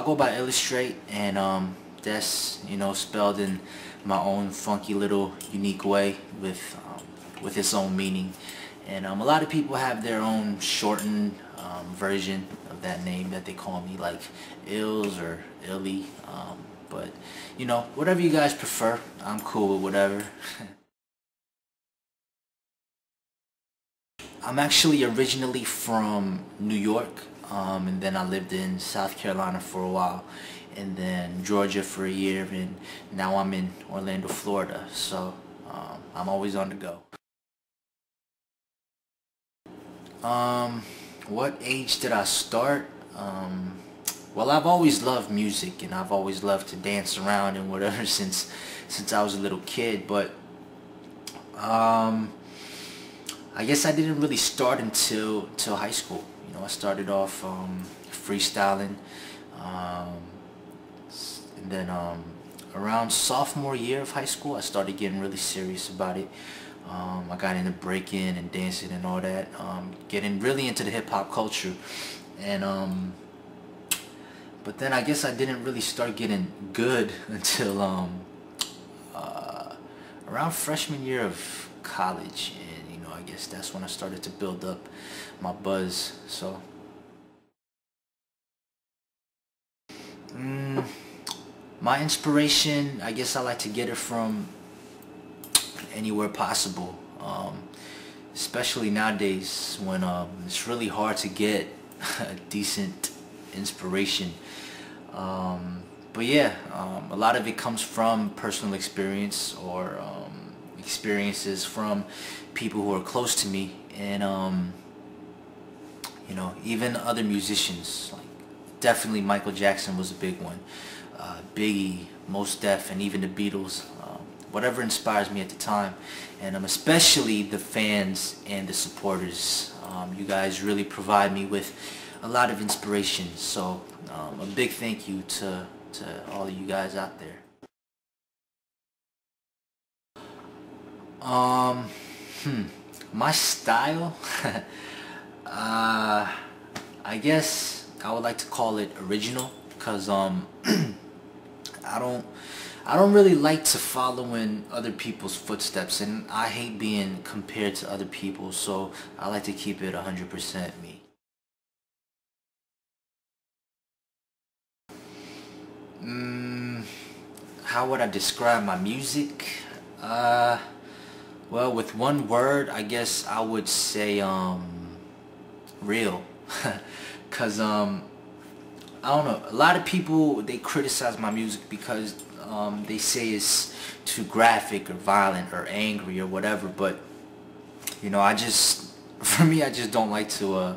go by IllaStrayte, and that's, you know, spelled in my own funky little unique way with its own meaning. And a lot of people have their own shortened version of that name that they call me, like Ills or Illy. But you know, whatever you guys prefer, I'm cool with whatever. I'm actually originally from New York, and then I lived in South Carolina for a while, and then Georgia for a year, and now I'm in Orlando, Florida. So I'm always on the go. What age did I start? Well, I've always loved music, and I've always loved to dance around and whatever since I was a little kid. But I guess I didn't really start until high school. You know, I started off freestyling, and then around sophomore year of high school, I started getting really serious about it. I got into breaking and dancing and all that, getting really into the hip-hop culture. And but then I guess I didn't really start getting good until around freshman year of college. And you know, I guess that's when I started to build up my buzz. So my inspiration, I guess I like to get it from anywhere possible, especially nowadays when it's really hard to get a decent inspiration. But yeah, a lot of it comes from personal experience, or experiences from people who are close to me, and you know, even other musicians. Like definitely Michael Jackson was a big one, Biggie, Mos Def, and even the Beatles. Whatever inspires me at the time, and especially the fans and the supporters. You guys really provide me with a lot of inspiration, so a big thank you to all of you guys out there. My style, I guess I would like to call it original, because I don't really like to follow in other people's footsteps, and I hate being compared to other people, so I like to keep it 100% me. How would I describe my music? Well, with one word, I guess I would say real. Cause I don't know, a lot of people, they criticize my music because they say it's too graphic or violent or angry or whatever, but you know, for me, I just don't like to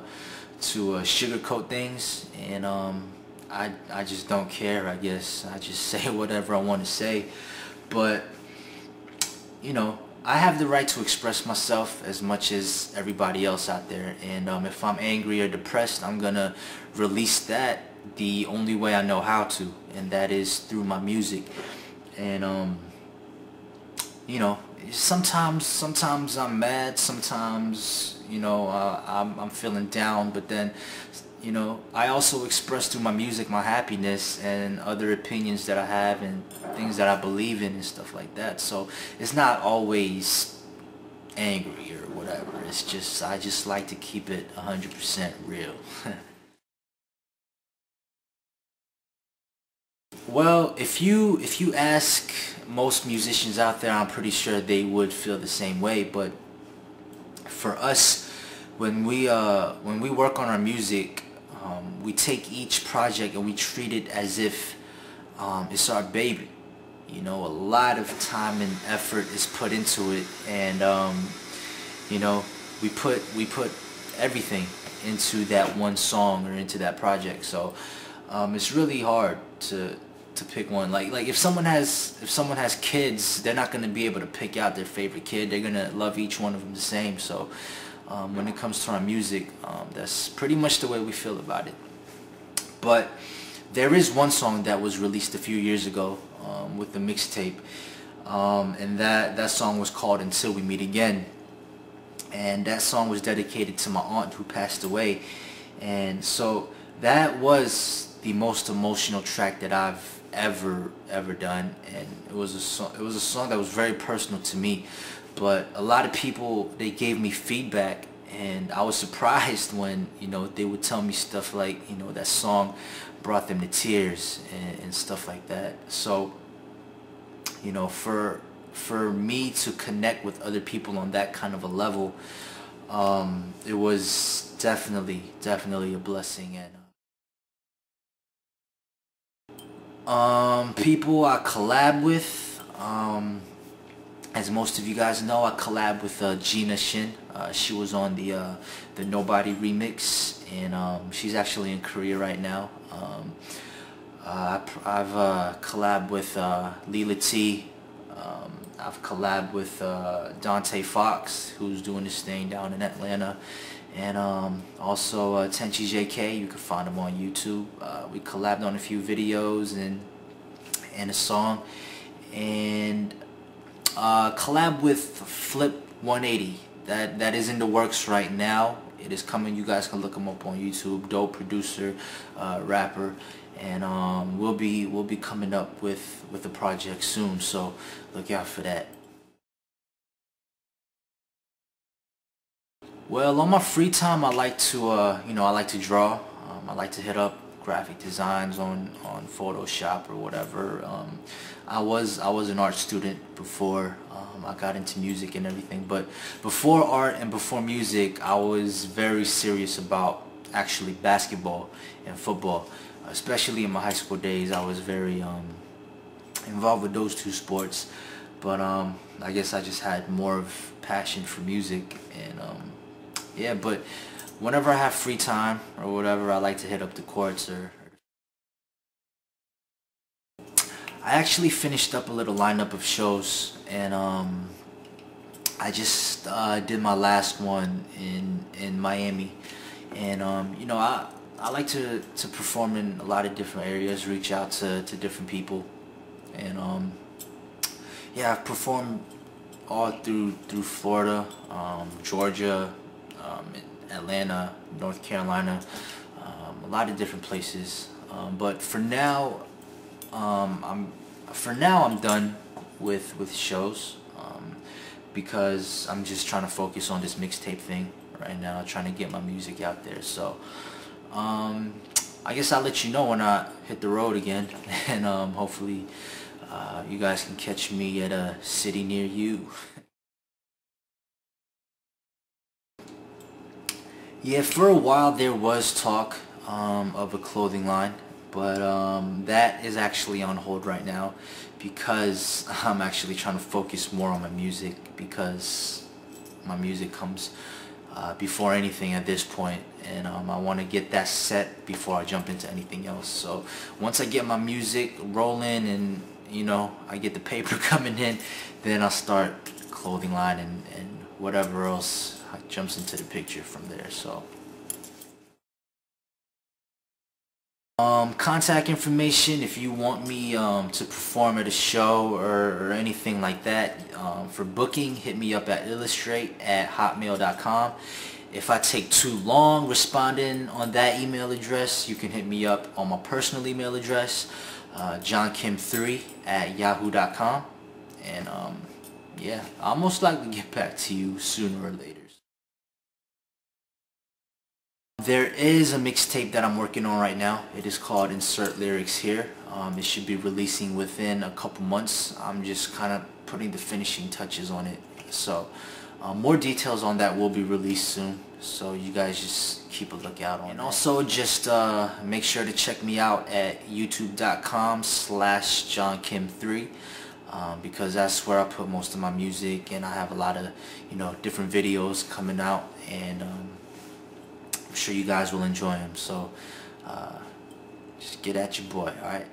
sugarcoat things, and I just don't care. I guess I just say whatever I want to say. But you know, I have the right to express myself as much as everybody else out there, and if I'm angry or depressed, I'm gonna release that the only way I know how to, and that is through my music. And you know, sometimes I'm mad, sometimes, you know, I'm feeling down, but then, you know, I also express through my music my happiness and other opinions that I have and things that I believe in and stuff like that. So it's not always angry or whatever. It's just, I just like to keep it 100% real. Well, if you ask most musicians out there, I'm pretty sure they would feel the same way. But for us, when we work on our music, we take each project and we treat it as if it's our baby. You know, a lot of time and effort is put into it, and you know, we put everything into that one song or into that project. So it's really hard to pick one. Like if someone has kids, they're not gonna be able to pick out their favorite kid. They're gonna love each one of them the same. So when it comes to our music, that's pretty much the way we feel about it. But there is one song that was released a few years ago with the mixtape, and that song was called "Until We Meet Again." And that song was dedicated to my aunt who passed away. And so that was the most emotional track that I've ever done, and it was a song that was very personal to me. But a lot of people, they gave me feedback, and I was surprised when, you know, they would tell me stuff like, you know, that song brought them to tears and stuff like that. So, you know, for me to connect with other people on that kind of a level, it was definitely a blessing. And people I collab with, as most of you guys know, I collab with Gina Shin. She was on the Nobody remix, and she's actually in Korea right now. I've collabed with Lila T. I've collabed with Dante Fox, who's doing this thing down in Atlanta, and also Tenchi JK. You can find him on YouTube. We collabed on a few videos and a song, and collab with Flip 180. That is in the works right now. It is coming. You guys can look him up on YouTube. Dope producer, rapper, and we'll be coming up with a project soon. So look out for that. Well, on my free time, I like to you know, I like to draw. I like to hit up graphic designs on Photoshop or whatever. I was an art student before I got into music and everything, but before art and before music, I was very serious about actually basketball and football. Especially in my high school days, I was very involved with those two sports. But I guess I just had more of passion for music, and yeah. But whenever I have free time or whatever, I like to hit up the courts. Or I actually finished up a little lineup of shows, and I just did my last one in Miami, and you know, I like to perform in a lot of different areas, reach out to different people, and yeah, I've performed all through Florida, Georgia, Atlanta, North Carolina, a lot of different places. But for now, I'm done with shows, because I'm just trying to focus on this mixtape thing right now, trying to get my music out there. So I guess I'll let you know when I hit the road again, and hopefully you guys can catch me at a city near you. Yeah, for a while there was talk of a clothing line, but that is actually on hold right now, because I'm actually trying to focus more on my music, because my music comes before anything at this point, and I want to get that set before I jump into anything else. So once I get my music rolling and, you know, I get the paper coming in, then I'll start clothing line and whatever else jumps into the picture from there. So contact information if you want me to perform at a show or anything like that. For booking, hit me up at IllaStrayte@hotmail.com. If I take too long responding on that email address, you can hit me up on my personal email address, johnkim3@yahoo.com, and yeah, I'll most likely get back to you sooner or later. There is a mixtape that I'm working on right now. It is called Insert Lyrics Here. It should be releasing within a couple months. I'm just kind of putting the finishing touches on it. So more details on that will be released soon. So you guys just keep a lookout on it. And also just make sure to check me out at youtube.com/johnkim3, because that's where I put most of my music, and I have a lot of, you know, different videos coming out, and I'm sure you guys will enjoy them. So just get at your boy, alright?